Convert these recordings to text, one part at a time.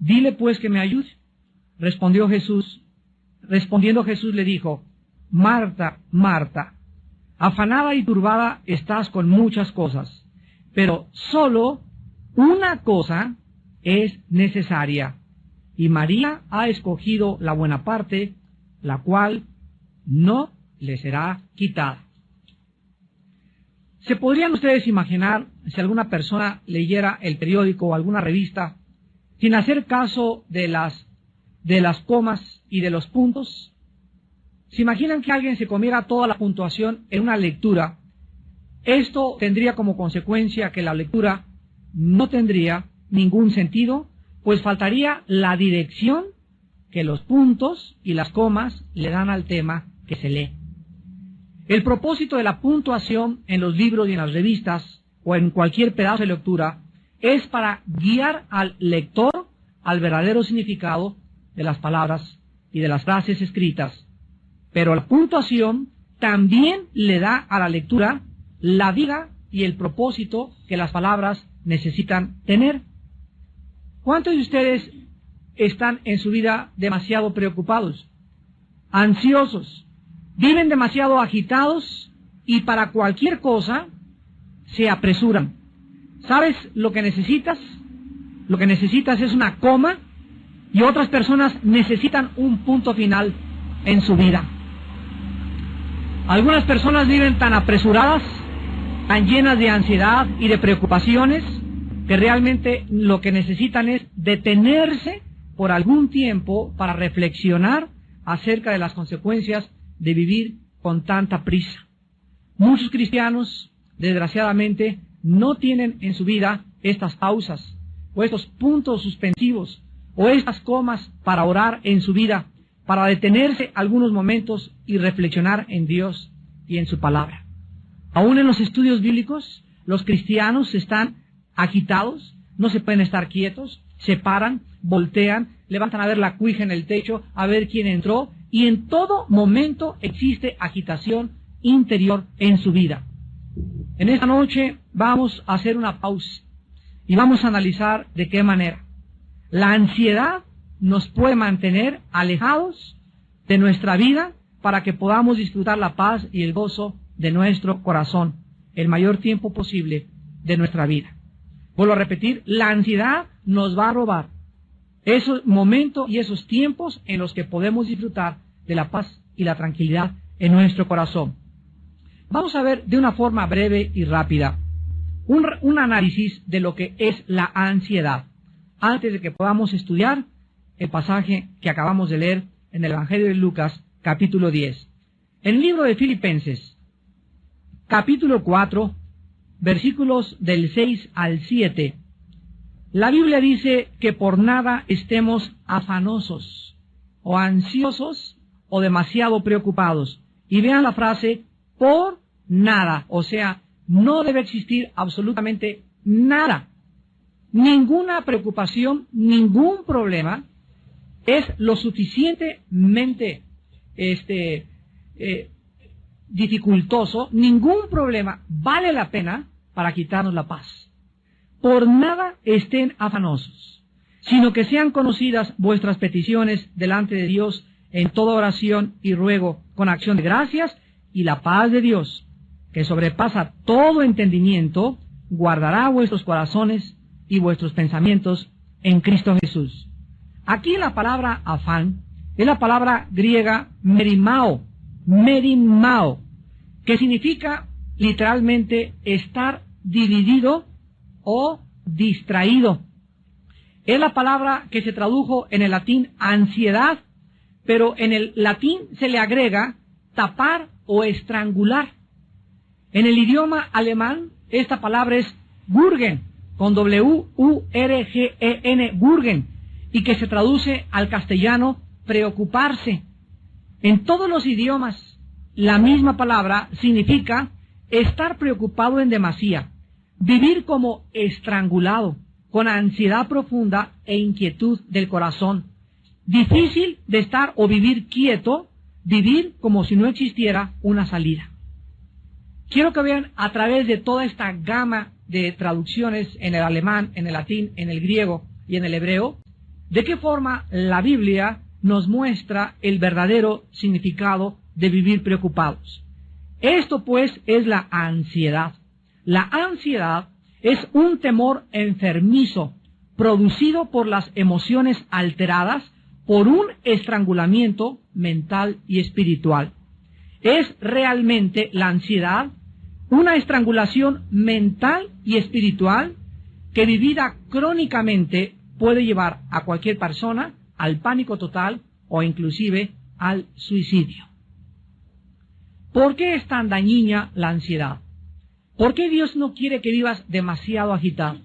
Dile pues que me ayude. Respondiendo Jesús le dijo: Marta, Marta, afanada y turbada estás con muchas cosas, pero solo una cosa es necesaria, y María ha escogido la buena parte, la cual no le será quitada. ¿Se podrían ustedes imaginar si alguna persona leyera el periódico o alguna revista sin hacer caso de las comas y de los puntos? ¿Se imaginan que alguien se comiera toda la puntuación en una lectura? Esto tendría como consecuencia que la lectura no tendría ningún sentido, pues faltaría la dirección que los puntos y las comas le dan al tema que se lee. El propósito de la puntuación en los libros y en las revistas o en cualquier pedazo de lectura es para guiar al lector al verdadero significado de las palabras y de las frases escritas. Pero la puntuación también le da a la lectura la vida y el propósito que las palabras necesitan tener. ¿Cuántos de ustedes están en su vida demasiado preocupados, ansiosos, viven demasiado agitados y para cualquier cosa se apresuran? ¿Sabes lo que necesitas? Lo que necesitas es una coma, y otras personas necesitan un punto final en su vida. Algunas personas viven tan apresuradas, tan llenas de ansiedad y de preocupaciones, que realmente lo que necesitan es detenerse por algún tiempo para reflexionar acerca de las consecuencias de vivir con tanta prisa. Muchos cristianos, desgraciadamente, no tienen en su vida estas pausas, o estos puntos suspensivos, o estas comas para orar en su vida, para detenerse algunos momentos y reflexionar en Dios y en su palabra. Aún en los estudios bíblicos, los cristianos están agitados, no se pueden estar quietos, se paran, voltean, levantan a ver la cuija en el techo, a ver quién entró, y en todo momento existe agitación interior en su vida. En esta noche vamos a hacer una pausa y vamos a analizar de qué manera la ansiedad nos puede mantener alejados de nuestra vida para que podamos disfrutar la paz y el gozo de nuestro corazón el mayor tiempo posible de nuestra vida. Vuelvo a repetir, la ansiedad nos va a robar esos momentos y esos tiempos en los que podemos disfrutar de la paz y la tranquilidad en nuestro corazón. Vamos a ver de una forma breve y rápida un análisis de lo que es la ansiedad, antes de que podamos estudiar el pasaje que acabamos de leer en el Evangelio de Lucas, capítulo 10. En el libro de Filipenses, capítulo 4, versículos del 6 al 7, la Biblia dice que por nada estemos afanosos, o ansiosos, o demasiado preocupados. Y vean la frase, por nada, o sea, no debe existir absolutamente nada. Ninguna preocupación, ningún problema es lo suficientemente dificultoso, ningún problema vale la pena para quitarnos la paz. Por nada estén afanosos, sino que sean conocidas vuestras peticiones delante de Dios en toda oración y ruego con acción de gracias, y la paz de Dios, que sobrepasa todo entendimiento, guardará vuestros corazones y vuestros pensamientos en Cristo Jesús. Aquí la palabra afán es la palabra griega merimao, que significa literalmente estar dividido o distraído. Es la palabra que se tradujo en el latín ansiedad, pero en el latín se le agrega tapar o estrangular. En el idioma alemán, esta palabra es Wurgen, con W-U-R-G-E-N, Wurgen, y que se traduce al castellano preocuparse. En todos los idiomas, la misma palabra significa estar preocupado en demasía, vivir como estrangulado, con ansiedad profunda e inquietud del corazón. Difícil de estar o vivir quieto, vivir como si no existiera una salida. Quiero que vean a través de toda esta gama de traducciones en el alemán, en el latín, en el griego y en el hebreo, ¿De qué forma la Biblia nos muestra el verdadero significado de vivir preocupados? Esto pues es la ansiedad. La ansiedad es un temor enfermizo producido por las emociones alteradas por un estrangulamiento mental y espiritual. Es realmente la ansiedad una estrangulación mental y espiritual que vivida crónicamente puede llevar a cualquier persona al pánico total o inclusive al suicidio. ¿Por qué es tan dañina la ansiedad? ¿Por qué Dios no quiere que vivas demasiado agitado?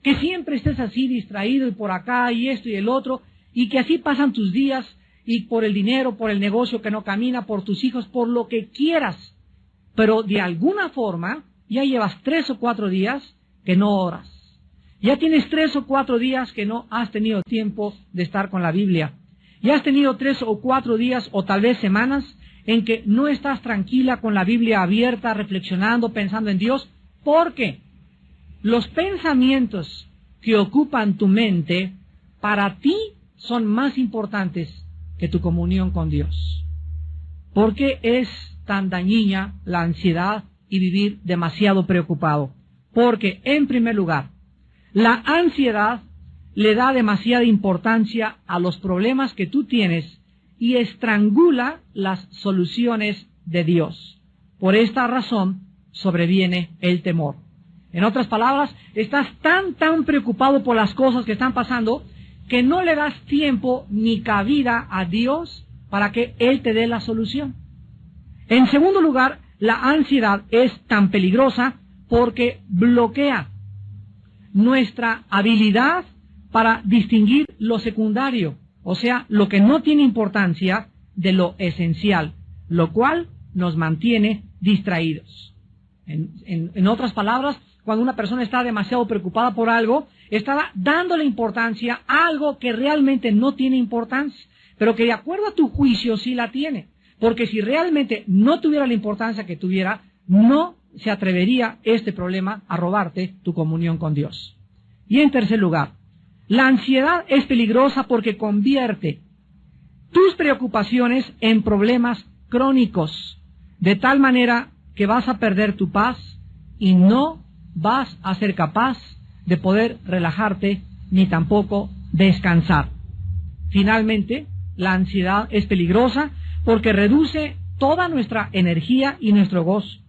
Que siempre estés así distraído y por acá y esto y el otro, y que así pasan tus días y por el dinero, por el negocio que no camina, por tus hijos, por lo que quieras. Pero de alguna forma ya llevas 3 o 4 días que no oras. Ya tienes 3 o 4 días que no has tenido tiempo de estar con la Biblia. Ya has tenido 3 o 4 días o tal vez semanas en que no estás tranquila con la Biblia abierta, reflexionando, pensando en Dios, porque los pensamientos que ocupan tu mente para ti son más importantes que tu comunión con Dios. ¿Por qué es tan dañina la ansiedad y vivir demasiado preocupado? Porque, en primer lugar, la ansiedad le da demasiada importancia a los problemas que tú tienes y estrangula las soluciones de Dios. Por esta razón sobreviene el temor. En otras palabras, estás tan preocupado por las cosas que están pasando que no le das tiempo ni cabida a Dios para que Él te dé la solución. En segundo lugar, la ansiedad es tan peligrosa porque bloquea nuestra habilidad para distinguir lo secundario, o sea, lo que no tiene importancia de lo esencial, lo cual nos mantiene distraídos. En otras palabras, cuando una persona está demasiado preocupada por algo, está dándole importancia a algo que realmente no tiene importancia, pero que de acuerdo a tu juicio sí la tiene. Porque si realmente no tuviera la importancia que tuviera, no se atrevería este problema a robarte tu comunión con Dios. Y en tercer lugar, la ansiedad es peligrosa porque convierte tus preocupaciones en problemas crónicos, de tal manera que vas a perder tu paz y no vas a ser capaz de poder relajarte ni tampoco descansar. Finalmente, la ansiedad es peligrosa porque reduce toda nuestra energía y nuestro gozo.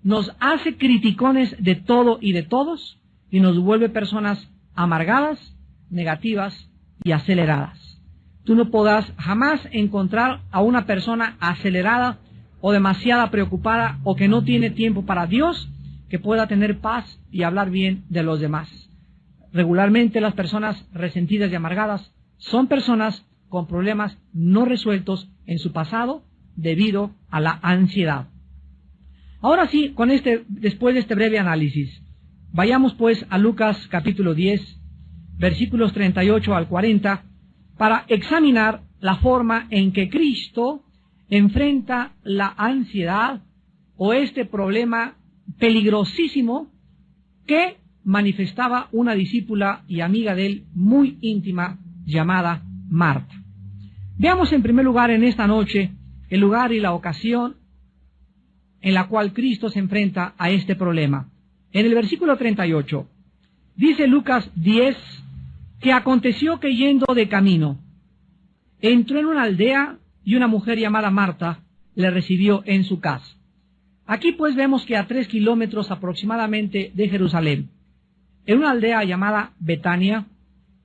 Nos hace criticones de todo y de todos y nos vuelve personas amargadas, negativas y aceleradas. Tú no podrás jamás encontrar a una persona acelerada o demasiado preocupada o que no tiene tiempo para Dios que pueda tener paz y hablar bien de los demás. Regularmente las personas resentidas y amargadas son personas con problemas no resueltos en su pasado debido a la ansiedad. Ahora sí, después de este breve análisis, vayamos pues a Lucas capítulo 10, versículos 38 al 40, para examinar la forma en que Cristo enfrenta la ansiedad o este problema peligrosísimo que manifestaba una discípula y amiga de él muy íntima llamada Marta. Veamos en primer lugar en esta noche el lugar y la ocasión en la cual Cristo se enfrenta a este problema. En el versículo 38 dice Lucas 10 que aconteció que yendo de camino entró en una aldea y una mujer llamada Marta le recibió en su casa. Aquí pues vemos que a 3 kilómetros aproximadamente de Jerusalén, en una aldea llamada Betania,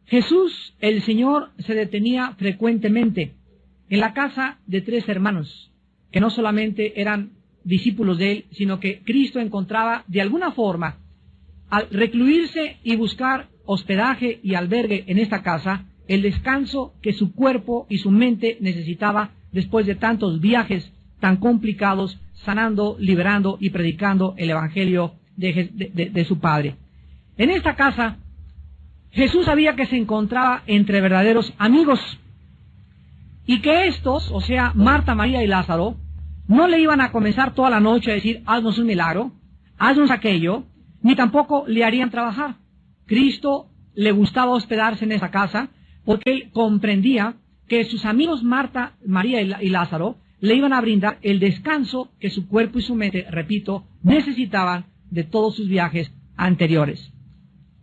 Jesús, el Señor, se detenía frecuentemente en la casa de 3 hermanos, que no solamente eran discípulos de él, sino que Cristo encontraba de alguna forma, al recluirse y buscar hospedaje y albergue en esta casa, el descanso que su cuerpo y su mente necesitaba después de tantos viajes tan complicados, sanando, liberando y predicando el Evangelio de su Padre. En esta casa, Jesús sabía que se encontraba entre verdaderos amigos y que estos, o sea, Marta, María y Lázaro, no le iban a comenzar toda la noche a decir, haznos un milagro, haznos aquello, ni tampoco le harían trabajar. Cristo le gustaba hospedarse en esa casa porque él comprendía que sus amigos Marta, María y Lázaro le iban a brindar el descanso que su cuerpo y su mente, repito, necesitaban de todos sus viajes anteriores.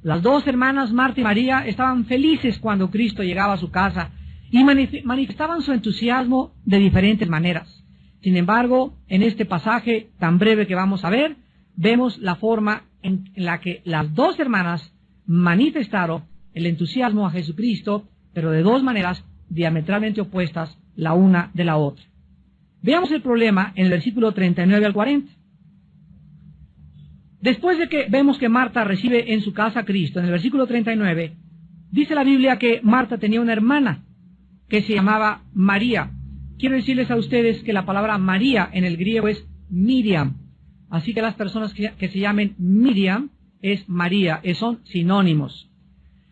Las dos hermanas Marta y María estaban felices cuando Cristo llegaba a su casa y manifestaban su entusiasmo de diferentes maneras. Sin embargo, en este pasaje tan breve que vamos a ver, vemos la forma en la que las dos hermanas manifestaron el entusiasmo a Jesucristo, pero de dos maneras diametralmente opuestas la una de la otra. Veamos el problema en el versículo 39 al 40. Después de que vemos que Marta recibe en su casa a Cristo, en el versículo 39, dice la Biblia que Marta tenía una hermana que se llamaba María. Quiero decirles a ustedes que la palabra María en el griego es Miriam. Así que las personas que se llamen Miriam es María, son sinónimos.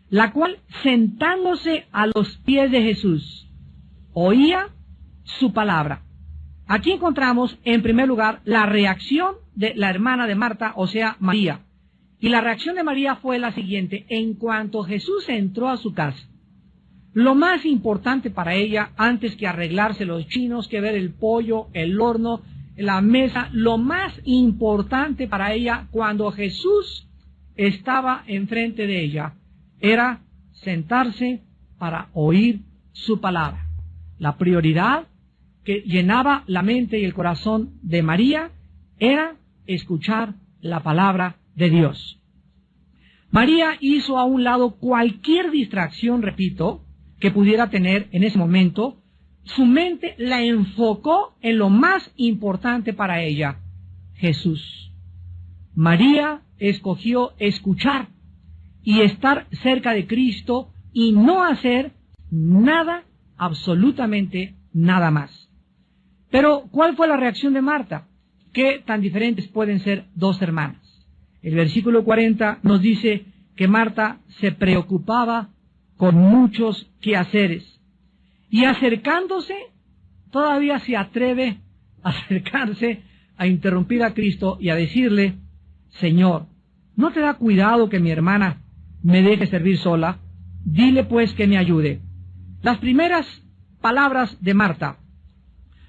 La cual, sentándose a los pies de Jesús, oía su palabra. Aquí encontramos, en primer lugar, la reacción de la hermana de Marta, o sea, María. Y la reacción de María fue la siguiente: en cuanto Jesús entró a su casa, lo más importante para ella, antes que arreglarse los chinos, que ver el pollo, el horno, la mesa, lo más importante para ella cuando Jesús estaba enfrente de ella, era sentarse para oír su palabra. La prioridad que llenaba la mente y el corazón de María era escuchar la palabra de Dios. María hizo a un lado cualquier distracción, repito, que pudiera tener en ese momento. Su mente la enfocó en lo más importante para ella, Jesús. María escogió escuchar y estar cerca de Cristo y no hacer nada, absolutamente nada más. Pero, ¿cuál fue la reacción de Marta? ¿Qué tan diferentes pueden ser dos hermanas? El versículo 40 nos dice que Marta se preocupaba con muchos quehaceres y acercándose, todavía se atreve a acercarse a interrumpir a Cristo y a decirle: Señor, ¿no te da cuidado que mi hermana me deje servir sola? Dile pues que me ayude. Las primeras palabras de Marta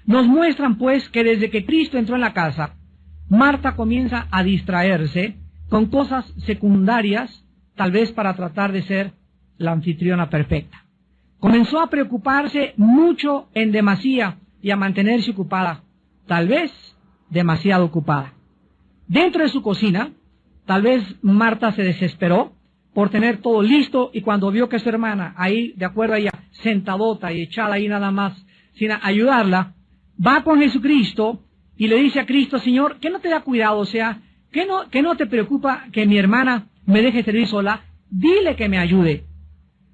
nos muestran pues que desde que Cristo entró en la casa, Marta comienza a distraerse con cosas secundarias, tal vez para tratar de ser la anfitriona perfecta. Comenzó a preocuparse mucho en demasía y a mantenerse ocupada, tal vez demasiado ocupada. Dentro de su cocina, tal vez Marta se desesperó por tener todo listo, y cuando vio que su hermana, ahí de acuerdo a ella, sentadota y echada ahí nada más, sin ayudarla, va con Jesucristo y le dice a Cristo: Señor, ¿qué no te da cuidado? O sea, ¿qué no te preocupa que mi hermana me deje servir sola? Dile que me ayude.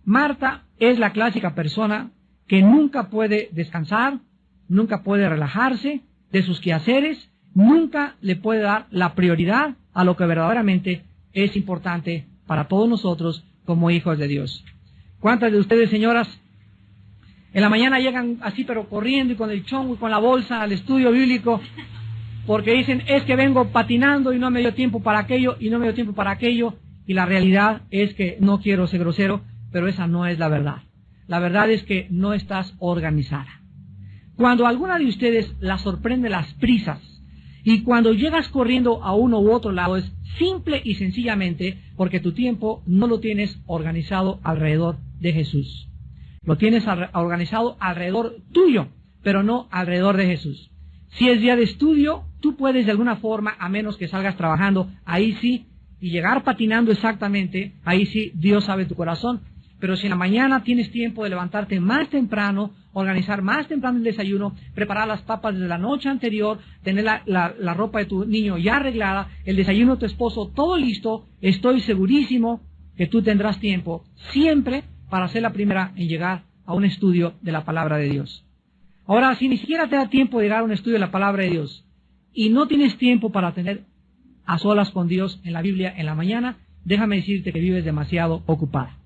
Marta es la clásica persona que nunca puede descansar, nunca puede relajarse de sus quehaceres, nunca le puede dar la prioridad a lo que verdaderamente es importante para todos nosotros como hijos de Dios. ¿Cuántas de ustedes, señoras, en la mañana llegan así pero corriendo y con el chongo y con la bolsa al estudio bíblico porque dicen: es que vengo patinando y no me dio tiempo para aquello y no me dio tiempo para aquello? Y la realidad es que, no quiero ser grosero, pero esa no es la verdad. La verdad es que no estás organizada. Cuando alguna de ustedes la sorprende las prisas y cuando llegas corriendo a uno u otro lado, es simple y sencillamente porque tu tiempo no lo tienes organizado alrededor de Jesús. Lo tienes organizado alrededor tuyo, pero no alrededor de Jesús. Si es día de estudio, tú puedes de alguna forma, a menos que salgas trabajando, ahí sí, y llegar patinando exactamente, ahí sí, Dios sabe tu corazón. Pero si en la mañana tienes tiempo de levantarte más temprano, organizar más temprano el desayuno, preparar las papas desde la noche anterior, tener la ropa de tu niño ya arreglada, el desayuno de tu esposo todo listo, estoy segurísimo que tú tendrás tiempo siempre para ser la primera en llegar a un estudio de la palabra de Dios. Ahora, si ni siquiera te da tiempo de llegar a un estudio de la palabra de Dios y no tienes tiempo para tener a solas con Dios en la Biblia en la mañana, déjame decirte que vives demasiado ocupada.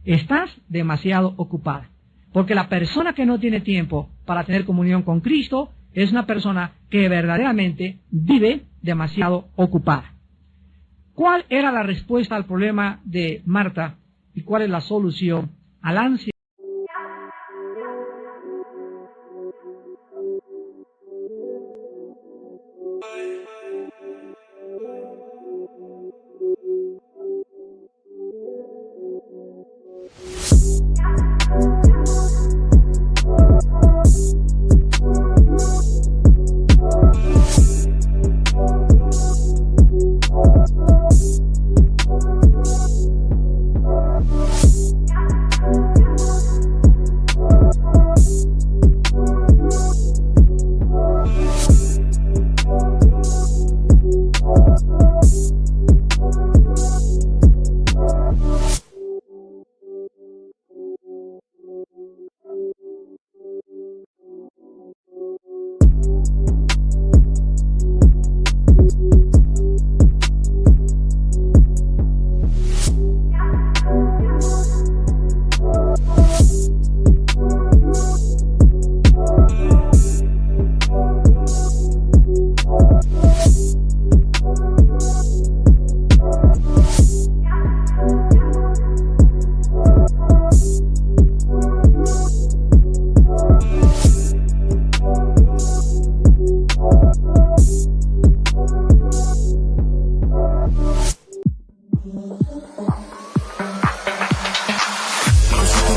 Estás demasiado ocupada, porque la persona que no tiene tiempo para tener comunión con Cristo es una persona que verdaderamente vive demasiado ocupada. ¿Cuál era la respuesta al problema de Marta y cuál es la solución al ansia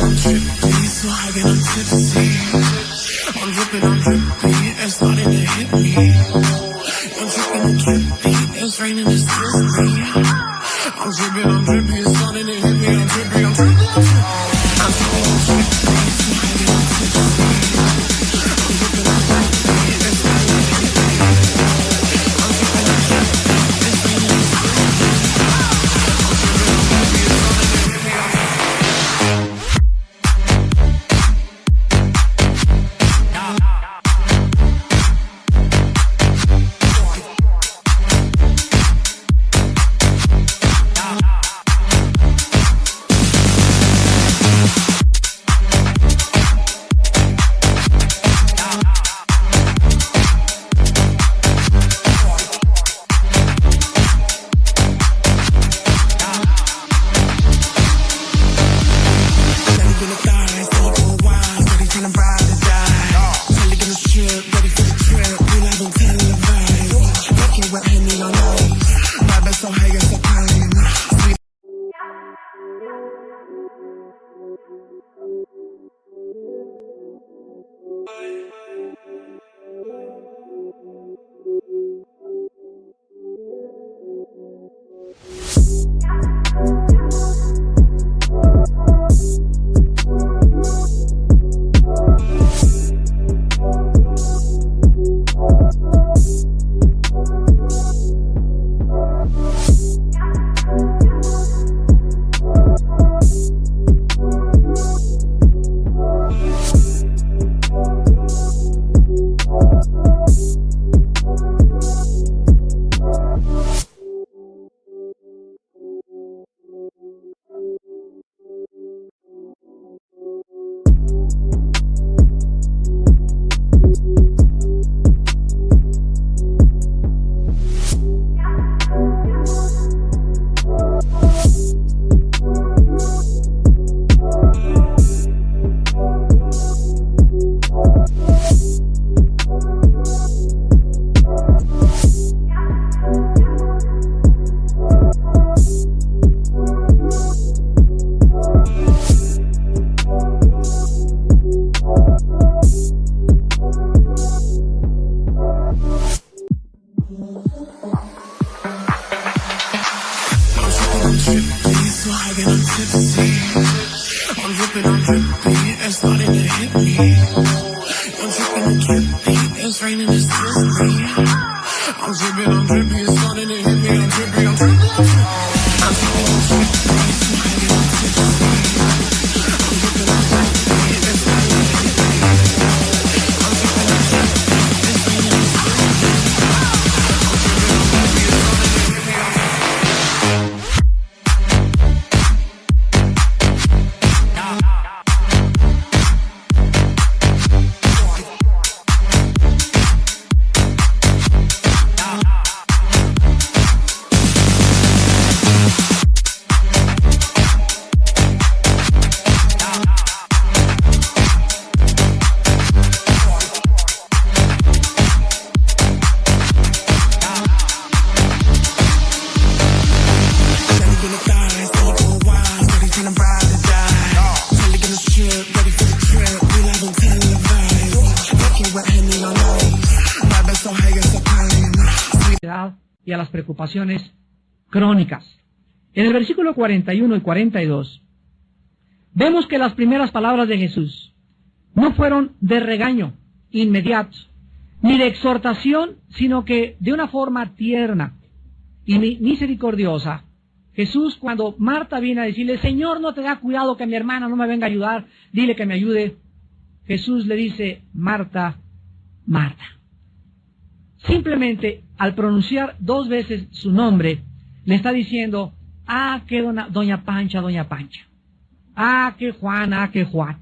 I'm trippy, so high and I'm tipsy. I'm drippy, it's starting to hit me. I'm drippy, it's raining, it's drippy. I'm drippy, it's starting to hit me. I'm drippy, I'm drippy. I'm drippy, so high and I'm tipsy. I'm drippy, it's starting to hit me. I'm drippy, it's raining, it's drippy. I'm drippy, it's starting to hit me. Y a las preocupaciones crónicas. En el versículo 41 y 42 vemos que las primeras palabras de Jesús no fueron de regaño inmediato, ni de exhortación, sino que de una forma tierna y misericordiosa. Jesús, cuando Marta viene a decirle, Señor, no te da cuidado que mi hermana no me venga a ayudar, dile que me ayude. Jesús le dice, Marta, Marta. Simplemente al pronunciar 2 veces su nombre, le está diciendo, que doña Pancha, doña Pancha. Que Juan, que Juan.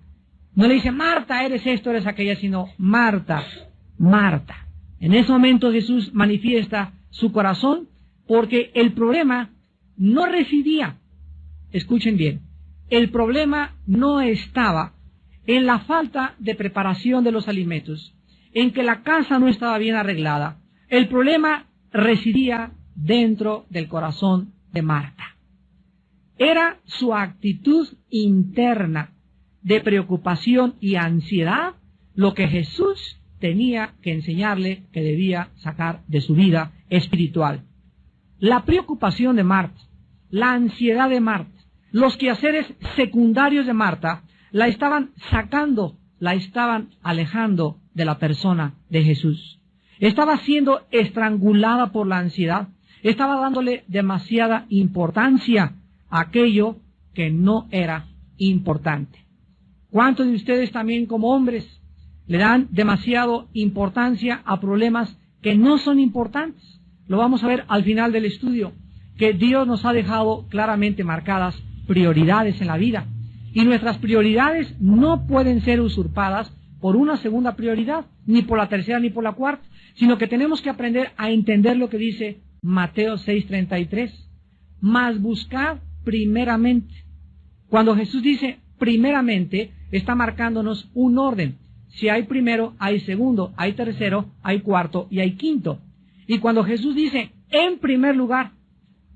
No le dice, Marta, eres esto, eres aquella, sino Marta, Marta. En ese momento Jesús manifiesta su corazón porque el problema no residía, escuchen bien, el problema no estaba en la falta de preparación de los alimentos, en que la casa no estaba bien arreglada. El problema residía dentro del corazón de Marta. Era su actitud interna de preocupación y ansiedad lo que Jesús tenía que enseñarle que debía sacar de su vida espiritual. La preocupación de Marta, la ansiedad de Marta, los quehaceres secundarios de Marta, la estaban sacando, la estaban alejando de la persona de Jesús. Estaba siendo estrangulada por la ansiedad, estaba dándole demasiada importancia a aquello que no era importante. ¿Cuántos de ustedes también como hombres le dan demasiada importancia a problemas que no son importantes? Lo vamos a ver al final del estudio, que Dios nos ha dejado claramente marcadas prioridades en la vida. Y nuestras prioridades no pueden ser usurpadas por una segunda prioridad, ni por la tercera ni por la cuarta, sino que tenemos que aprender a entender lo que dice Mateo 6:33. Mas buscad primeramente. Cuando Jesús dice primeramente, está marcándonos un orden. Si hay primero, hay segundo, hay tercero, hay cuarto y hay quinto. Y cuando Jesús dice en primer lugar,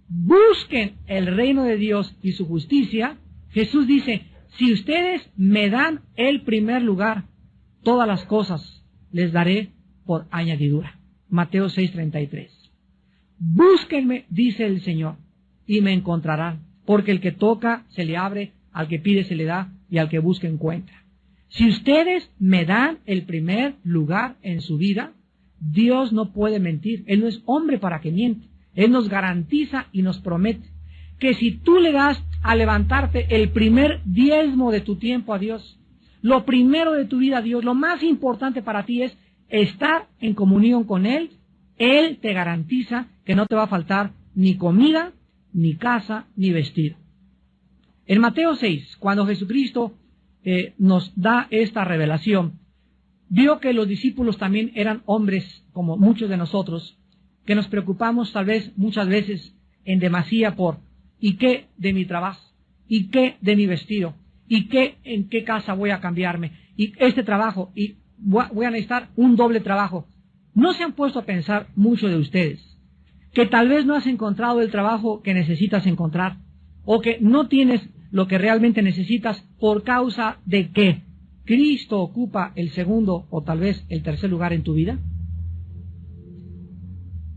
busquen el reino de Dios y su justicia, Jesús dice, si ustedes me dan el primer lugar, todas las cosas les daré por añadidura. Mateo 6:33. Búsquenme, dice el Señor, y me encontrarán, porque el que toca se le abre, al que pide se le da, y al que busca encuentra. Si ustedes me dan el primer lugar en su vida, Dios no puede mentir. Él no es hombre para que miente. Él nos garantiza y nos promete que si tú le das a levantarte el primer diezmo de tu tiempo a Dios, lo primero de tu vida a Dios, lo más importante para ti es estar en comunión con Él, Él te garantiza que no te va a faltar ni comida, ni casa, ni vestido. En Mateo 6, cuando Jesucristo nos da esta revelación, vio que los discípulos también eran hombres como muchos de nosotros, que nos preocupamos tal vez muchas veces en demasía por ¿y qué de mi trabajo? ¿Y qué de mi vestido? ¿Y qué en qué casa voy a cambiarme? ¿Y este trabajo? ¿Y voy a necesitar un doble trabajo? ¿No se han puesto a pensar mucho de ustedes que tal vez no has encontrado el trabajo que necesitas encontrar o que no tienes lo que realmente necesitas por causa de que Cristo ocupa el segundo o tal vez el tercer lugar en tu vida?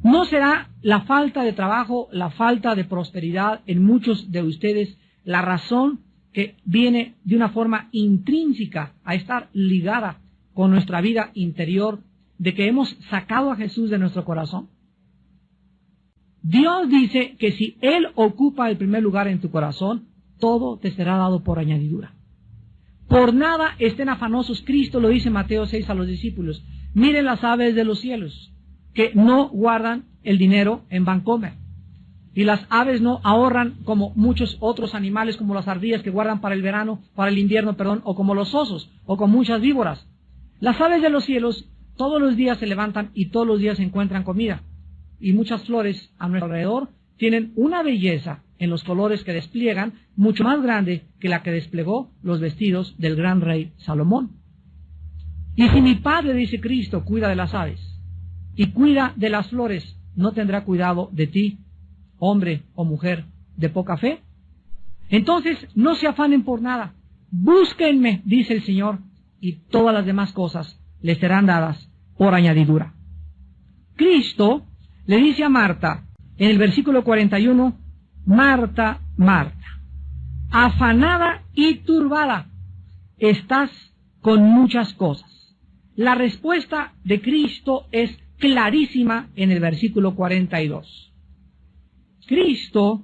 ¿No será la falta de trabajo, la falta de prosperidad en muchos de ustedes la razón que viene de una forma intrínseca a estar ligada con nuestra vida interior, de que hemos sacado a Jesús de nuestro corazón? Dios dice que si Él ocupa el primer lugar en tu corazón, todo te será dado por añadidura. Por nada estén afanosos. Cristo lo dice en Mateo 6 a los discípulos. Miren las aves de los cielos, que no guardan el dinero en Bancomer. Y las aves no ahorran como muchos otros animales, como las ardillas que guardan para el verano, para el invierno, o como los osos, o con muchas víboras. Las aves de los cielos todos los días se levantan y todos los días encuentran comida. Y muchas flores a nuestro alrededor tienen una belleza en los colores que despliegan, mucho más grande que la que desplegó los vestidos del gran rey Salomón. Y si mi Padre, dice Cristo, cuida de las aves y cuida de las flores, ¿no tendrá cuidado de ti, hombre o mujer de poca fe? Entonces, no se afanen por nada. Búsquenme, dice el Señor, y todas las demás cosas les serán dadas por añadidura. Cristo le dice a Marta, en el versículo 41, Marta, Marta, afanada y turbada, estás con muchas cosas. La respuesta de Cristo es clarísima en el versículo 42. Cristo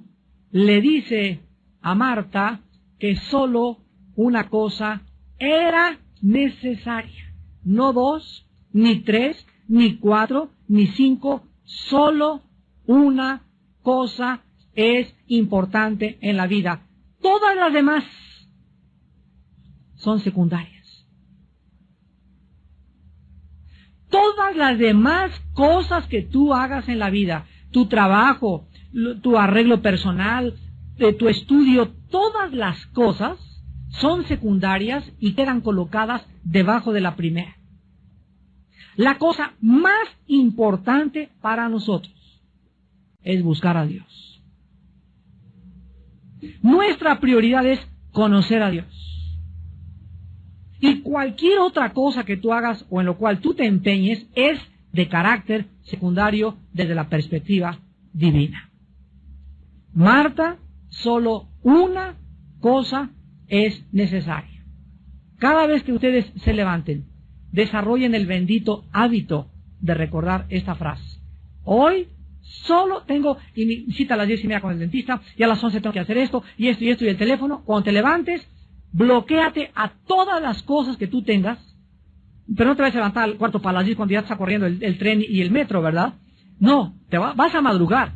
le dice a Marta que solo una cosa era necesaria. No 2, ni 3, ni 4, ni 5, solo una cosa es importante en la vida. Todas las demás son secundarias. Todas las demás cosas que tú hagas en la vida, tu trabajo, tu arreglo personal, tu estudio, todas las cosas son secundarias y quedan colocadas debajo de la primera. La cosa más importante para nosotros es buscar a Dios. Nuestra prioridad es conocer a Dios. Y cualquier otra cosa que tú hagas o en lo cual tú te empeñes es de carácter secundario desde la perspectiva divina. Marta, solo una cosa es necesaria. Cada vez que ustedes se levanten, desarrollen el bendito hábito de recordar esta frase. Hoy solo tengo, y mi cita a las 10:30 con el dentista, y a las 11 tengo que hacer esto, y esto, y el teléfono. Cuando te levantes, bloquéate a todas las cosas que tú tengas, pero no te vas a levantar al cuarto para las 10 cuando ya está corriendo el tren y el metro, ¿verdad? No, vas a madrugar.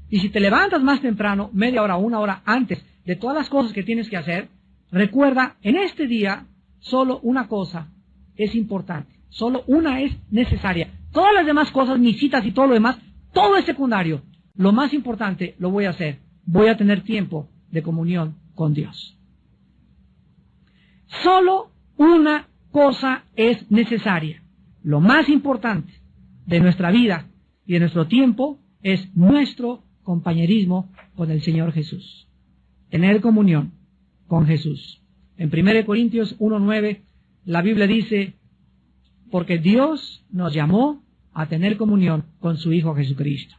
Y si te levantas más temprano, media hora o una hora antes de todas las cosas que tienes que hacer, recuerda, en este día, solo una cosa es importante, solo una es necesaria. Todas las demás cosas, mis citas y todo lo demás, todo es secundario. Lo más importante lo voy a hacer. Voy a tener tiempo de comunión con Dios. Solo una cosa es necesaria. Lo más importante de nuestra vida y de nuestro tiempo es nuestro compañerismo con el Señor Jesús. Tener comunión con Jesús. En 1 Corintios 1:9, la Biblia dice, porque Dios nos llamó a tener comunión con su Hijo Jesucristo.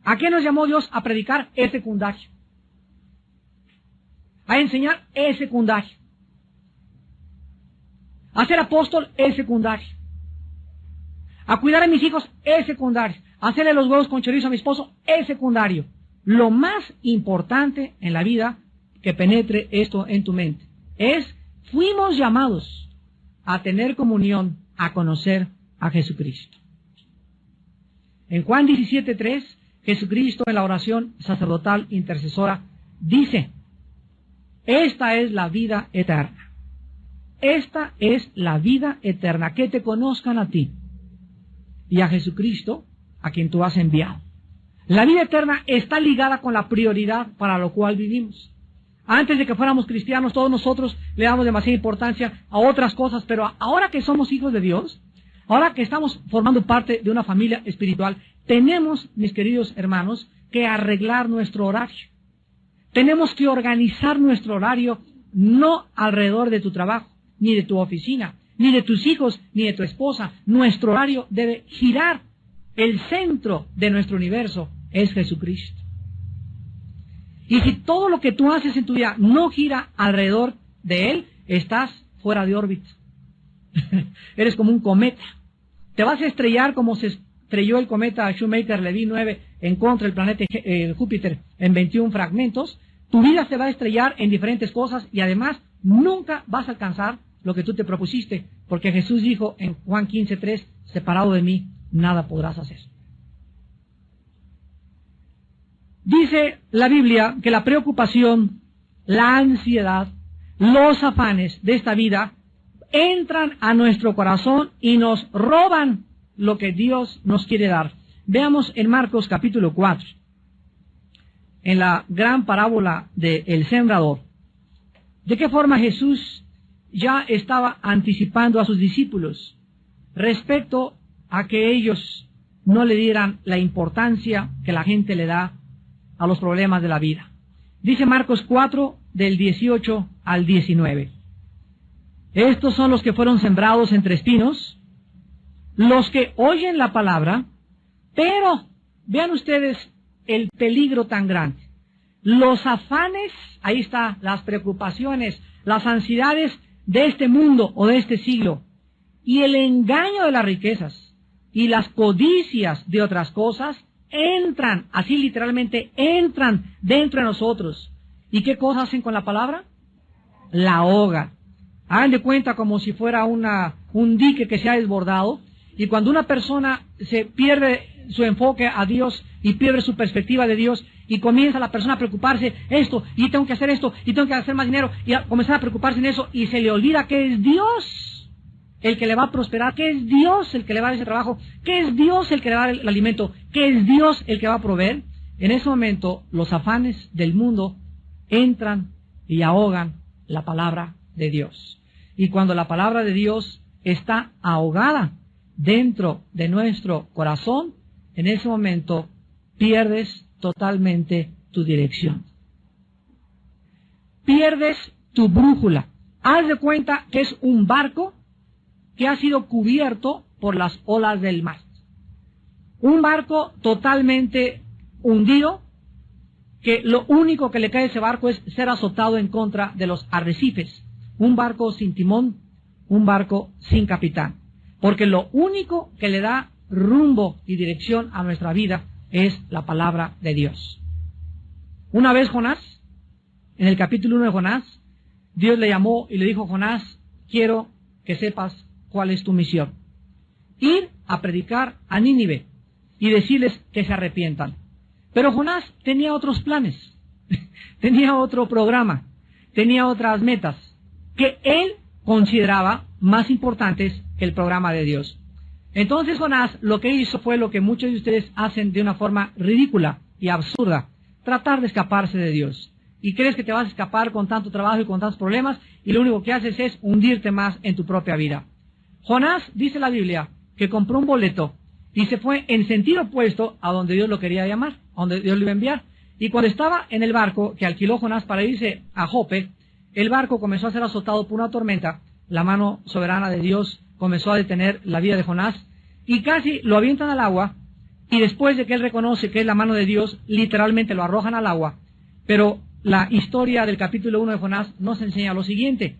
¿A qué nos llamó Dios? A predicar, es secundario. A enseñar, es secundario. A ser apóstol, es secundario. A cuidar a mis hijos, es secundario. A hacerle los huevos con chorizo a mi esposo, es secundario. Lo más importante en la vida, que penetre esto en tu mente, es, fuimos llamados a tener comunión, a conocer a Jesucristo. En Juan 17:3, Jesucristo en la oración sacerdotal intercesora dice, esta es la vida eterna. Esta es la vida eterna, que te conozcan a ti y a Jesucristo, a quien tú has enviado. La vida eterna está ligada con la prioridad para lo cual vivimos. Antes de que fuéramos cristianos, todos nosotros le damos demasiada importancia a otras cosas, pero ahora que somos hijos de Dios, ahora que estamos formando parte de una familia espiritual, tenemos, mis queridos hermanos, que arreglar nuestro horario. Tenemos que organizar nuestro horario no alrededor de tu trabajo, ni de tu oficina, ni de tus hijos, ni de tu esposa. Nuestro horario debe girar. El centro de nuestro universo es Jesucristo. Y si todo lo que tú haces en tu vida no gira alrededor de Él, estás fuera de órbita. Eres como un cometa. Te vas a estrellar como se estrelló el cometa Shoemaker-Levy 9 en contra del planeta Júpiter en 21 fragmentos. Tu vida se va a estrellar en diferentes cosas y además nunca vas a alcanzar lo que tú te propusiste, porque Jesús dijo en Juan 15:3, separado de mí, nada podrás hacer. Dice la Biblia que la preocupación, la ansiedad, los afanes de esta vida entran a nuestro corazón y nos roban lo que Dios nos quiere dar. Veamos en Marcos capítulo 4, en la gran parábola del sembrador, de qué forma Jesús ya estaba anticipando a sus discípulos respecto a que ellos no le dieran la importancia que la gente le da a los problemas de la vida. Dice Marcos 4, del 18 al 19. Estos son los que fueron sembrados entre espinos, los que oyen la palabra, pero vean ustedes el peligro tan grande. Los afanes, ahí está, las preocupaciones, las ansiedades de este mundo o de este siglo, y el engaño de las riquezas y las codicias de otras cosas entran, así literalmente entran dentro de nosotros. ¿Y qué cosas hacen con la palabra? La ahogan. Hagan de cuenta como si fuera un dique que se ha desbordado, y cuando una persona se pierde su enfoque a Dios y pierde su perspectiva de Dios y comienza la persona a preocuparse esto, y tengo que hacer esto, y tengo que hacer más dinero, y a comenzar a preocuparse en eso, y se le olvida que es Dios el que le va a prosperar, que es Dios el que le va a dar ese trabajo, que es Dios el que le va a dar el alimento, que es Dios el que va a proveer. En ese momento los afanes del mundo entran y ahogan la palabra de Dios. Y cuando la palabra de Dios está ahogada dentro de nuestro corazón, en ese momento pierdes totalmente tu dirección. Pierdes tu brújula. Haz de cuenta que es un barco que ha sido cubierto por las olas del mar. Un barco totalmente hundido, que lo único que le cae a ese barco es ser azotado en contra de los arrecifes. Un barco sin timón, un barco sin capitán. Porque lo único que le da rumbo y dirección a nuestra vida es la palabra de Dios. Una vez Jonás, en el capítulo 1 de Jonás, Dios le llamó y le dijo: Jonás, quiero que sepas cuál es tu misión. Ir a predicar a Nínive y decirles que se arrepientan. Pero Jonás tenía otros planes, tenía otro programa, tenía otras metas que él consideraba más importantes que el programa de Dios. Entonces Jonás lo que hizo fue lo que muchos de ustedes hacen de una forma ridícula y absurda: tratar de escaparse de Dios. Y crees que te vas a escapar con tanto trabajo y con tantos problemas, y lo único que haces es hundirte más en tu propia vida. Jonás, dice la Biblia, que compró un boleto y se fue en sentido opuesto a donde Dios lo quería llamar, a donde Dios lo iba a enviar. Y cuando estaba en el barco que alquiló Jonás para irse a Jope, el barco comenzó a ser azotado por una tormenta. La mano soberana de Dios comenzó a detener la vida de Jonás y casi lo avientan al agua. Y después de que él reconoce que es la mano de Dios, literalmente lo arrojan al agua. Pero la historia del capítulo 1 de Jonás nos enseña lo siguiente: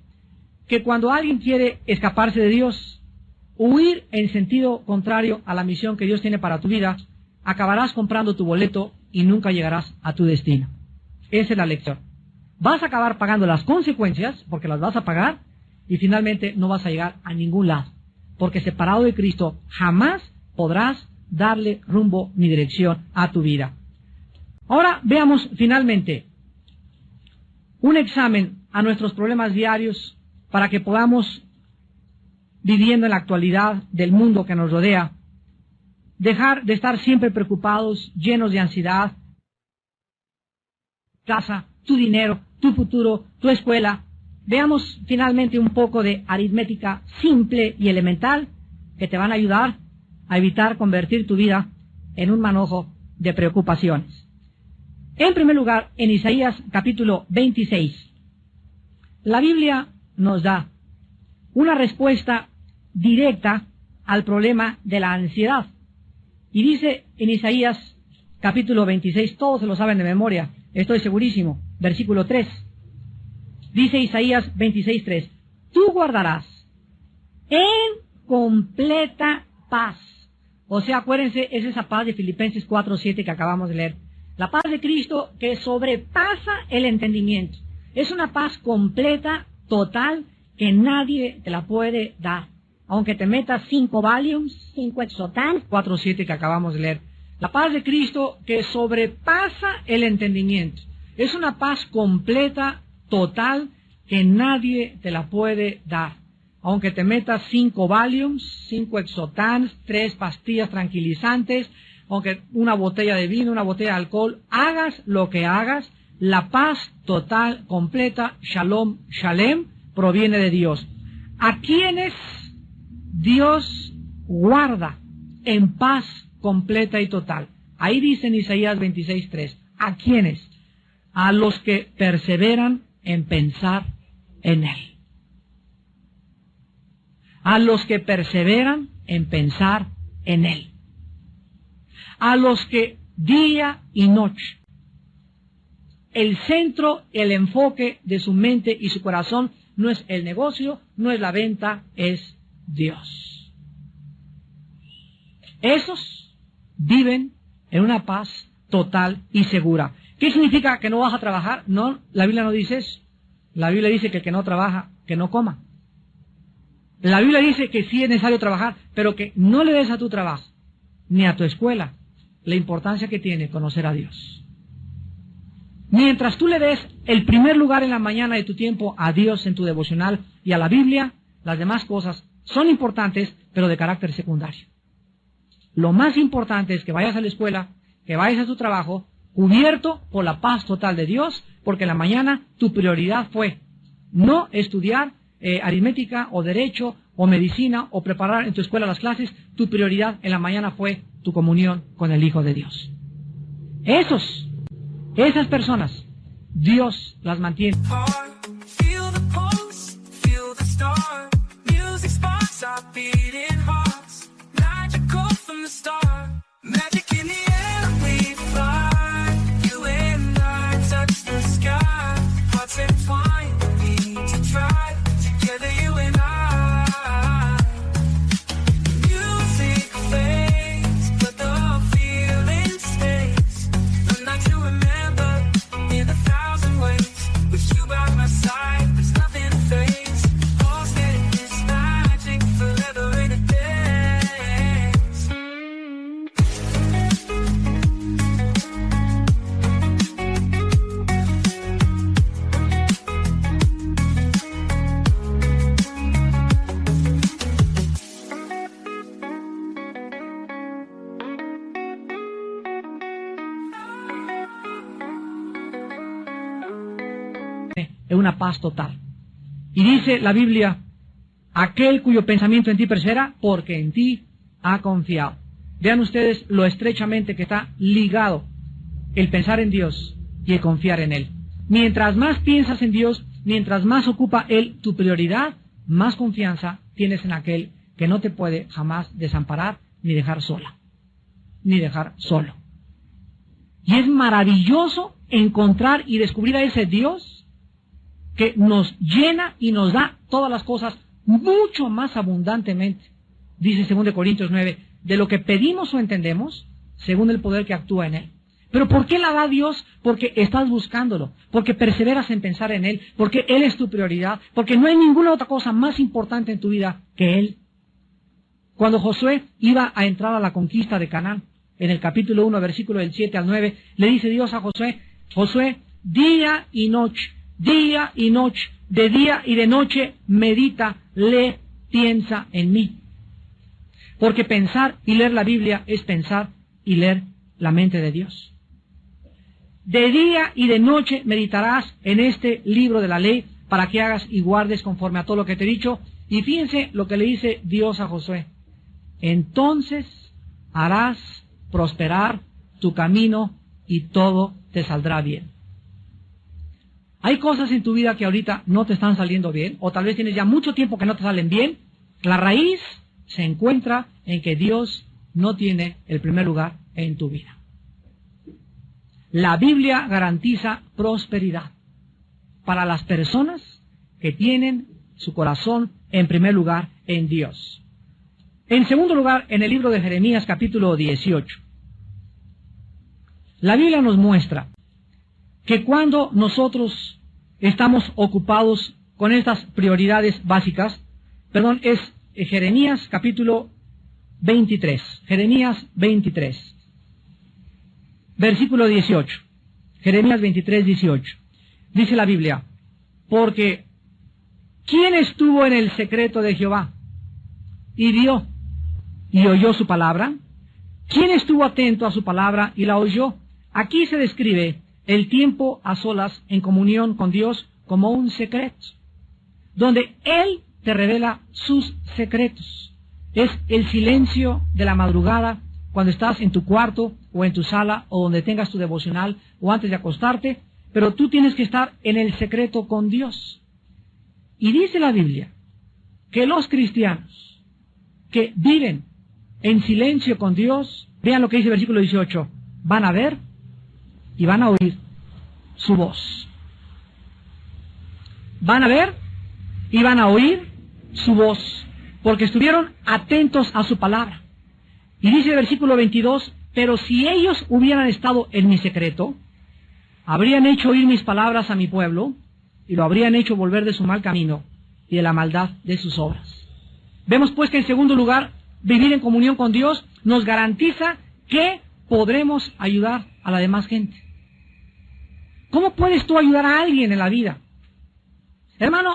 que cuando alguien quiere escaparse de Dios, huir en sentido contrario a la misión que Dios tiene para tu vida, acabarás comprando tu boleto y nunca llegarás a tu destino. Esa es la lección. Vas a acabar pagando las consecuencias, porque las vas a pagar, y finalmente no vas a llegar a ningún lado, porque separado de Cristo jamás podrás darle rumbo ni dirección a tu vida. Ahora veamos finalmente un examen a nuestros problemas diarios para que podamos, viviendo en la actualidad del mundo que nos rodea, dejar de estar siempre preocupados, llenos de ansiedad. Casa, tu dinero, tu futuro, tu escuela. Veamos finalmente un poco de aritmética simple y elemental que te van a ayudar a evitar convertir tu vida en un manojo de preocupaciones. En primer lugar, en Isaías capítulo 26, la Biblia nos da una respuesta directa al problema de la ansiedad. Y dice en Isaías capítulo 26, todos se lo saben de memoria, estoy segurísimo, versículo 3. Dice Isaías 26:3, tú guardarás en completa paz. O sea, acuérdense, es esa paz de Filipenses 4:7 que acabamos de leer. La paz de Cristo que sobrepasa el entendimiento. Es una paz completa, total, que nadie te la puede dar. Aunque te metas 5 Valiums, 5 Exotan, 4:7 que acabamos de leer. La paz de Cristo que sobrepasa el entendimiento. Es una paz completa, total, que nadie te la puede dar. Aunque te metas 5 Valiums, 5 Exotans, 3 pastillas tranquilizantes, aunque una botella de vino, una botella de alcohol, hagas lo que hagas, la paz total, completa, Shalom, Shalem, proviene de Dios. ¿A quiénes Dios guarda en paz completa y total? Ahí dice en Isaías 26:3. ¿A quiénes? A los que perseveran en pensar en Él. A los que perseveran en pensar en Él. A los que día y noche, el centro, el enfoque de su mente y su corazón no es el negocio, no es la venta, es Dios. Esos viven en una paz total y segura. ¿Qué significa que no vas a trabajar? No, la Biblia no dice eso. La Biblia dice que el que no trabaja, que no coma. La Biblia dice que sí es necesario trabajar, pero que no le des a tu trabajo, ni a tu escuela, la importancia que tiene conocer a Dios. Mientras tú le des el primer lugar en la mañana de tu tiempo a Dios en tu devocional y a la Biblia, las demás cosas son importantes, pero de carácter secundario. Lo más importante es que vayas a la escuela, que vayas a tu trabajo, cubierto por la paz total de Dios, porque en la mañana tu prioridad fue no estudiar aritmética o derecho o medicina o preparar en tu escuela las clases. Tu prioridad en la mañana fue tu comunión con el Hijo de Dios. Esas personas, Dios las mantiene. de una paz total. Y dice la Biblia, aquel cuyo pensamiento en ti persevera, porque en ti ha confiado. Vean ustedes lo estrechamente que está ligado el pensar en Dios y el confiar en Él. Mientras más piensas en Dios, mientras más ocupa Él tu prioridad, más confianza tienes en aquel que no te puede jamás desamparar ni dejar sola, ni dejar solo. Y es maravilloso encontrar y descubrir a ese Dios que nos llena y nos da todas las cosas mucho más abundantemente. Dice 2 Corintios 9, de lo que pedimos o entendemos, según el poder que actúa en Él. ¿Pero por qué la da Dios? Porque estás buscándolo, porque perseveras en pensar en Él, porque Él es tu prioridad, porque no hay ninguna otra cosa más importante en tu vida que Él. Cuando Josué iba a entrar a la conquista de Canaán, en el capítulo 1, versículo del 7 al 9, le dice Dios a Josué, Josué, día y noche, de día y de noche, medita, lee, piensa en mí. Porque pensar y leer la Biblia es pensar y leer la mente de Dios. De día y de noche meditarás en este libro de la ley para que hagas y guardes conforme a todo lo que te he dicho. Y fíjense lo que le dice Dios a Josué. Entonces harás prosperar tu camino y todo te saldrá bien. Hay cosas en tu vida que ahorita no te están saliendo bien, o tal vez tienes ya mucho tiempo que no te salen bien. La raíz se encuentra en que Dios no tiene el primer lugar en tu vida. La Biblia garantiza prosperidad para las personas que tienen su corazón en primer lugar en Dios. En segundo lugar, en el libro de Jeremías capítulo 18, la Biblia nos muestra que cuando nosotros estamos ocupados con estas prioridades básicas, es Jeremías capítulo 23, Jeremías 23, versículo 18, Jeremías 23, 18, dice la Biblia, porque ¿quién estuvo en el secreto de Jehová y vio y oyó su palabra? ¿Quién estuvo atento a su palabra y la oyó? Aquí se describe el tiempo a solas en comunión con Dios como un secreto, donde Él te revela sus secretos. Es el silencio de la madrugada cuando estás en tu cuarto o en tu sala o donde tengas tu devocional o antes de acostarte, pero tú tienes que estar en el secreto con Dios. Y dice la Biblia que los cristianos que viven en silencio con Dios, vean lo que dice el versículo 18, van a ver y van a oír su voz. Van a ver y van a oír su voz, porque estuvieron atentos a su palabra. Y dice el versículo 22, pero si ellos hubieran estado en mi secreto, habrían hecho oír mis palabras a mi pueblo, y lo habrían hecho volver de su mal camino y de la maldad de sus obras. Vemos pues que en segundo lugar, vivir en comunión con Dios nos garantiza que podremos ayudar a la demás gente. ¿Cómo puedes tú ayudar a alguien en la vida? Hermano,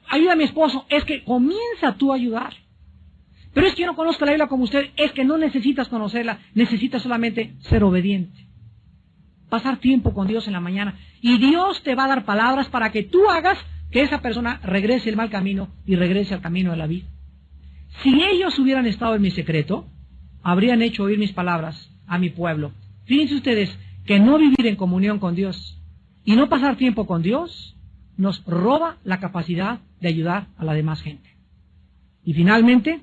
ayuda a mi esposo. Es que comienza tú a ayudar. Pero es que yo no conozco la Biblia como usted. Es que no necesitas conocerla. Necesitas solamente ser obediente. Pasar tiempo con Dios en la mañana. Y Dios te va a dar palabras para que tú hagas que esa persona regrese el mal camino y regrese al camino de la vida. Si ellos hubieran estado en mi secreto, habrían hecho oír mis palabras a mi pueblo. Fíjense ustedes que no vivir en comunión con Dios y no pasar tiempo con Dios nos roba la capacidad de ayudar a la demás gente. Y finalmente,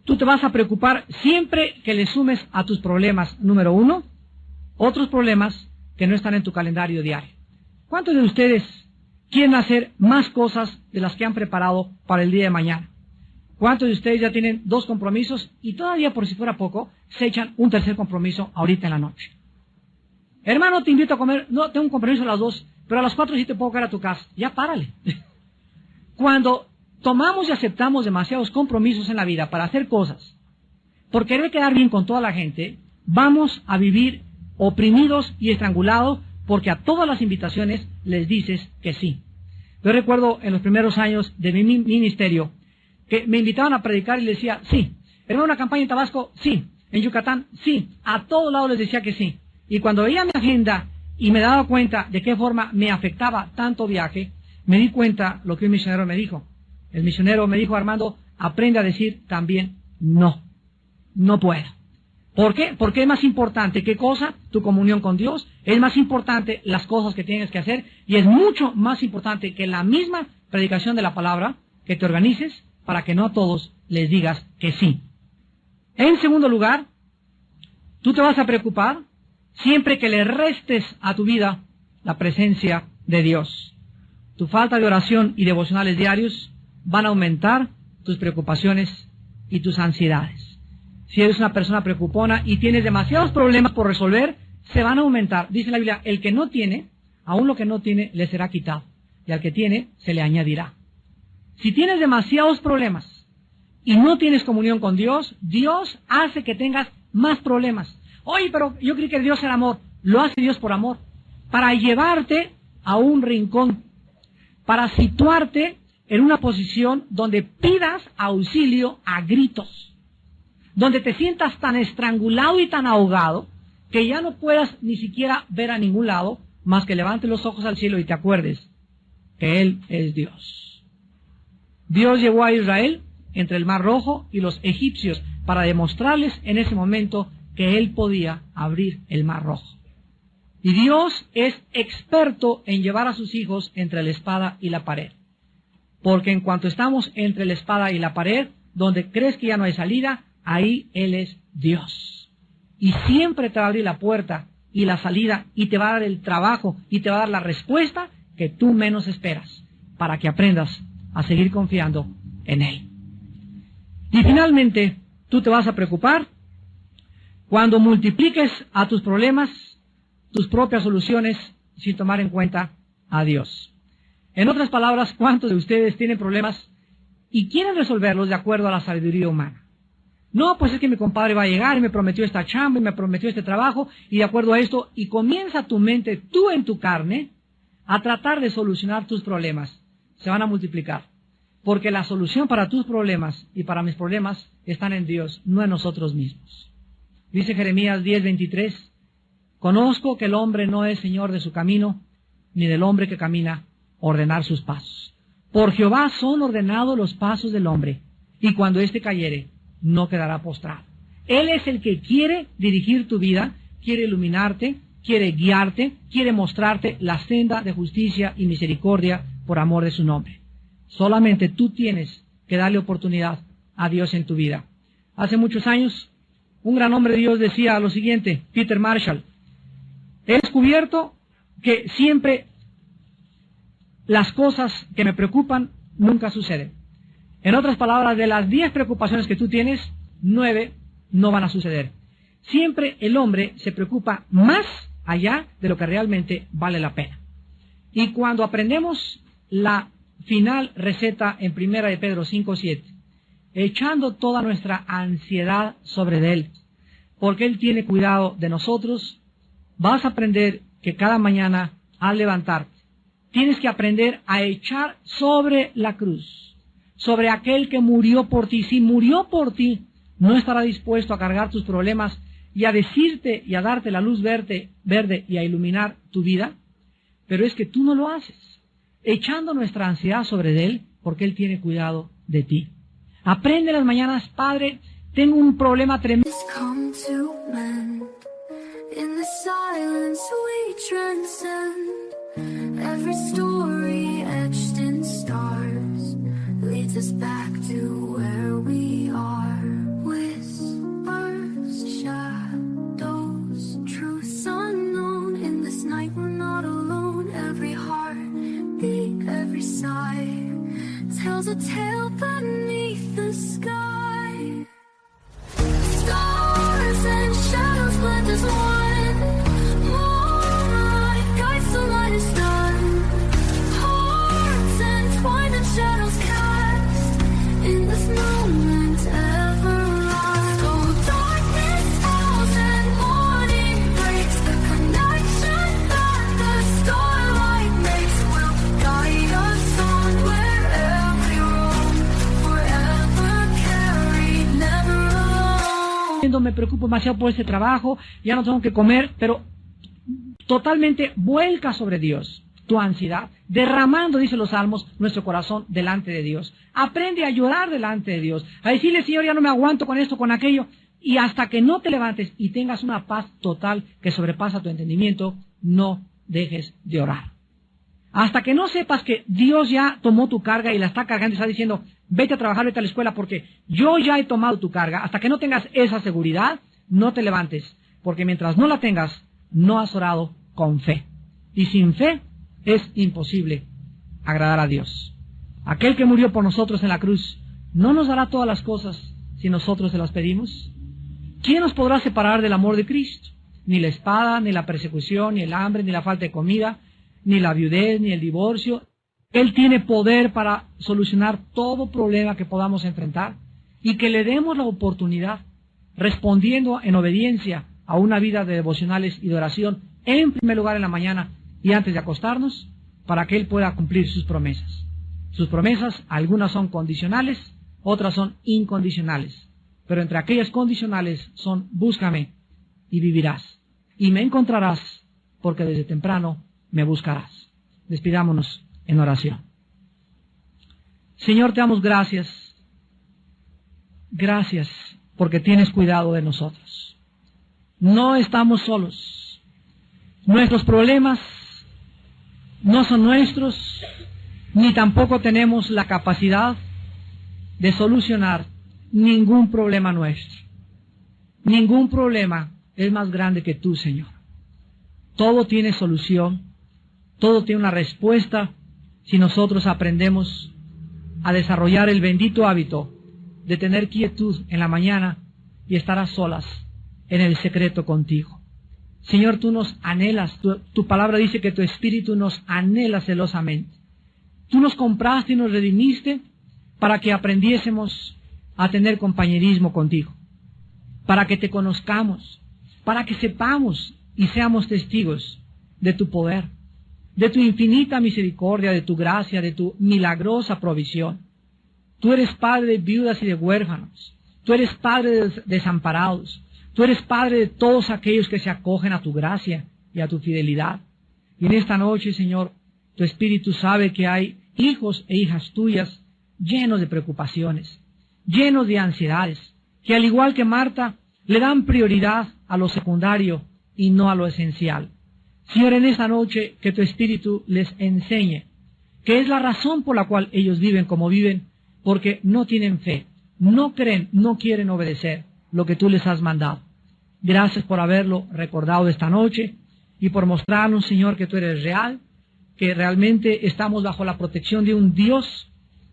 tú te vas a preocupar siempre que le sumes a tus problemas, número 1, otros problemas que no están en tu calendario diario. ¿Cuántos de ustedes quieren hacer más cosas de las que han preparado para el día de mañana? ¿Cuántos de ustedes ya tienen 2 compromisos y todavía, por si fuera poco, se echan un tercer compromiso ahorita en la noche? Hermano, te invito a comer, no, tengo un compromiso a las 2, pero a las 4 sí te puedo caer a tu casa. Ya párale. Cuando tomamos y aceptamos demasiados compromisos en la vida para hacer cosas, por querer quedar bien con toda la gente, vamos a vivir oprimidos y estrangulados porque a todas las invitaciones les dices que sí. Yo recuerdo en los primeros años de mi ministerio que me invitaban a predicar y les decía, sí. ¿Hermano, una campaña en Tabasco? Sí. ¿En Yucatán? Sí. A todos lados les decía que sí. Y cuando veía mi agenda y me daba cuenta de qué forma me afectaba tanto viaje, me di cuenta lo que un misionero me dijo. El misionero me dijo: Armando, aprende a decir también no. No puedo. ¿Por qué? Porque es más importante, ¿qué cosa? Tu comunión con Dios. Es más importante las cosas que tienes que hacer. Y es mucho más importante que la misma predicación de la palabra, que te organices para que no a todos les digas que sí. En segundo lugar, tú te vas a preocupar siempre que le restes a tu vida la presencia de Dios. Tu falta de oración y devocionales diarios van a aumentar tus preocupaciones y tus ansiedades. Si eres una persona preocupona y tienes demasiados problemas por resolver, se van a aumentar. Dice la Biblia: el que no tiene, aún lo que no tiene, le será quitado. Y al que tiene, se le añadirá. Si tienes demasiados problemas y no tienes comunión con Dios, Dios hace que tengas más problemas. Oye, pero yo creí que Dios era amor. Lo hace Dios por amor. Para llevarte a un rincón. Para situarte en una posición donde pidas auxilio a gritos. Donde te sientas tan estrangulado y tan ahogado que ya no puedas ni siquiera ver a ningún lado, más que levantes los ojos al cielo y te acuerdes que Él es Dios. Dios llevó a Israel entre el Mar Rojo y los egipcios para demostrarles en ese momento que Él podía abrir el Mar Rojo. Y Dios es experto en llevar a sus hijos entre la espada y la pared. Porque en cuanto estamos entre la espada y la pared, donde crees que ya no hay salida, ahí Él es Dios. Y siempre te va a abrir la puerta y la salida, y te va a dar el trabajo, y te va a dar la respuesta que tú menos esperas, para que aprendas a seguir confiando en Él. Y finalmente, tú te vas a preocupar cuando multipliques a tus problemas tus propias soluciones sin tomar en cuenta a Dios. En otras palabras, ¿cuántos de ustedes tienen problemas y quieren resolverlos de acuerdo a la sabiduría humana? No, pues es que mi compadre va a llegar y me prometió esta chamba y me prometió este trabajo y de acuerdo a esto, y comienza tu mente, tú en tu carne, a tratar de solucionar tus problemas. Se van a multiplicar. Porque la solución para tus problemas y para mis problemas están en Dios, no en nosotros mismos. Dice Jeremías 10:23, conozco que el hombre no es señor de su camino, ni del hombre que camina ordenar sus pasos. Por Jehová son ordenados los pasos del hombre, y cuando éste cayere, no quedará postrado. Él es el que quiere dirigir tu vida, quiere iluminarte, quiere guiarte, quiere mostrarte la senda de justicia y misericordia por amor de su nombre. Solamente tú tienes que darle oportunidad a Dios en tu vida. Hace muchos años, un gran hombre de Dios decía lo siguiente, Peter Marshall: he descubierto que siempre las cosas que me preocupan nunca suceden. En otras palabras, de las 10 preocupaciones que tú tienes, 9 no van a suceder. Siempre el hombre se preocupa más allá de lo que realmente vale la pena. Y cuando aprendemos la final receta en 1 de Pedro 5:7, echando toda nuestra ansiedad sobre Él, porque Él tiene cuidado de nosotros, vas a aprender que cada mañana al levantarte, tienes que aprender a echar sobre la cruz, sobre aquel que murió por ti. Si murió por ti, no estará dispuesto a cargar tus problemas y a decirte y a darte la luz verde y a iluminar tu vida. Pero es que tú no lo haces, echando nuestra ansiedad sobre Él, porque Él tiene cuidado de ti. Aprende las mañanas: Padre, tengo un problema tremendo. Every story etched in stars leads us back to where we are. Whispers, shadows, truths unknown. In this night we're not alone. Every heartbeat, every sigh tells a tale beneath the sky. Stars and shadows blend as one. Me preocupo demasiado por este trabajo, ya no tengo que comer, pero totalmente vuelca sobre Dios tu ansiedad, derramando, dice los salmos, nuestro corazón delante de Dios. Aprende a llorar delante de Dios, a decirle, Señor, ya no me aguanto con esto, con aquello, y hasta que no te levantes y tengas una paz total que sobrepasa tu entendimiento, no dejes de orar. Hasta que no sepas que Dios ya tomó tu carga y la está cargando y está diciendo, vete a trabajar, vete a la escuela porque yo ya he tomado tu carga. Hasta que no tengas esa seguridad, no te levantes, porque mientras no la tengas, no has orado con fe. Y sin fe es imposible agradar a Dios. Aquel que murió por nosotros en la cruz, ¿no nos dará todas las cosas si nosotros se las pedimos? ¿Quién nos podrá separar del amor de Cristo? Ni la espada, ni la persecución, ni el hambre, ni la falta de comida, ni la viudez, ni el divorcio. Él tiene poder para solucionar todo problema que podamos enfrentar y que le demos la oportunidad, respondiendo en obediencia a una vida de devocionales y de oración, en primer lugar en la mañana y antes de acostarnos, para que Él pueda cumplir sus promesas. Sus promesas, algunas son condicionales, otras son incondicionales. Pero entre aquellas condicionales son, búscame y vivirás, y me encontrarás, porque desde temprano me buscarás. Despidámonos en oración. Señor, te damos gracias. Gracias porque tienes cuidado de nosotros. No estamos solos. Nuestros problemas no son nuestros, ni tampoco tenemos la capacidad de solucionar ningún problema nuestro. Ningún problema es más grande que tú, Señor. Todo tiene solución, todo tiene una respuesta si nosotros aprendemos a desarrollar el bendito hábito de tener quietud en la mañana y estar a solas en el secreto contigo. Señor, tú nos anhelas, tu palabra dice que tu espíritu nos anhela celosamente. Tú nos compraste y nos redimiste para que aprendiésemos a tener compañerismo contigo, para que te conozcamos, para que sepamos y seamos testigos de tu poder, de tu infinita misericordia, de tu gracia, de tu milagrosa provisión. Tú eres padre de viudas y de huérfanos, tú eres padre de desamparados, tú eres padre de todos aquellos que se acogen a tu gracia y a tu fidelidad. Y en esta noche, Señor, tu Espíritu sabe que hay hijos e hijas tuyas llenos de preocupaciones, llenos de ansiedades, que al igual que Marta, le dan prioridad a lo secundario y no a lo esencial. Señor, en esta noche que tu Espíritu les enseñe que es la razón por la cual ellos viven como viven, porque no tienen fe, no creen, no quieren obedecer lo que tú les has mandado. Gracias por haberlo recordado esta noche y por mostrarnos, Señor, que tú eres real, que realmente estamos bajo la protección de un Dios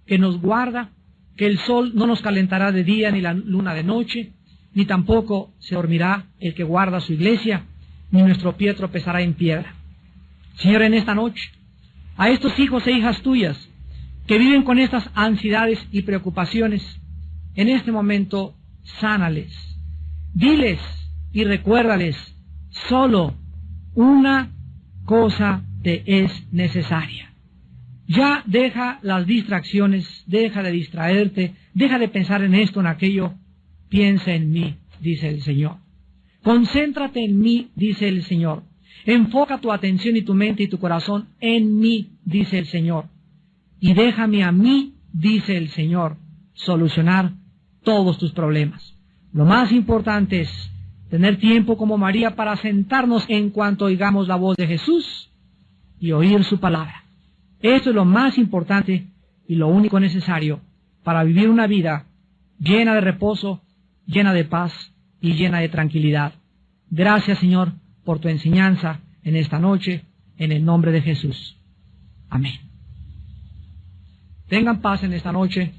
que nos guarda, que el sol no nos calentará de día ni la luna de noche, ni tampoco se dormirá el que guarda su iglesia, ni nuestro pie tropezará en piedra. Señor, en esta noche, a estos hijos e hijas tuyas que viven con estas ansiedades y preocupaciones, en este momento, sánales. Diles y recuérdales, solo una cosa te es necesaria. Ya deja las distracciones, deja de distraerte, deja de pensar en esto, en aquello. Piensa en mí, dice el Señor. Concéntrate en mí, dice el Señor. Enfoca tu atención y tu mente y tu corazón en mí, dice el Señor. Y déjame a mí, dice el Señor, solucionar todos tus problemas. Lo más importante es tener tiempo como María para sentarnos en cuanto oigamos la voz de Jesús y oír su palabra. Esto es lo más importante y lo único necesario para vivir una vida llena de reposo, llena de paz y llena de tranquilidad. Gracias, Señor, por tu enseñanza en esta noche, en el nombre de Jesús. Amén. Tengan paz en esta noche.